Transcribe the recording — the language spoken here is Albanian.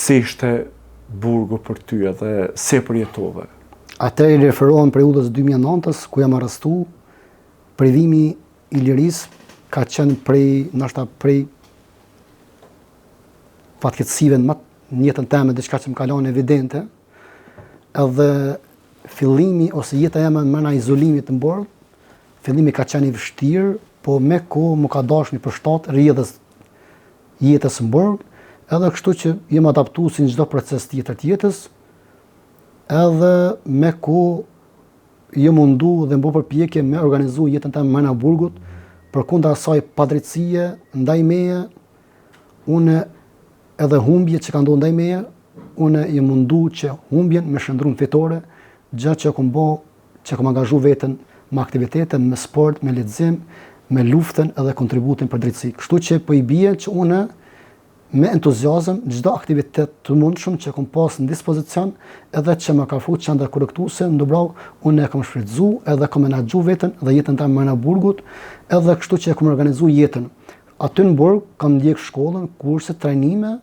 Si ishte burgu për ty edhe si përjetove? Atë i referohen periudhës 2009-s, ku jam arrestu. Privimi i lirisë ka qenë prej fatkeqësive në jetën time, diçka që më ka lënë evidente, edhe fillimi ose jeta jeme në mëna izolimit të mborë, fillimi ka qenë i vështirë, po me kohë më ka dashur mi përshtat rrjedhës jetës së mborë, edhe kështu që jem adaptu si në çdo proces tjetër të jetës, edhe me kohë jem mundu dhe më bë përpjekje me organizu jetën time mëna burgut, përkundër asaj padrejtësie ndaj meje, unë edhe humbje që ka ndodhur ndaj meje, unë jem mundu që humbjen me shndrum fitore, gjë që kam angazhu veten me aktivitete, me sport, me lexim, me luftën edhe kontributin për drejtësi. Kështu që po i bie që unë me entuziazëm çdo aktivitet të mundshëm që kam pas në dispozicion, edhe që më ka fut qendra korrektuese në Dubrav, unë e kam shfrytzu edhe kam menaxhu veten dhe jetën time mëna burgut, edhe kështu që e kam organizu jetën. Aty në burg kam ndjek shkollën, kurse, trajnime,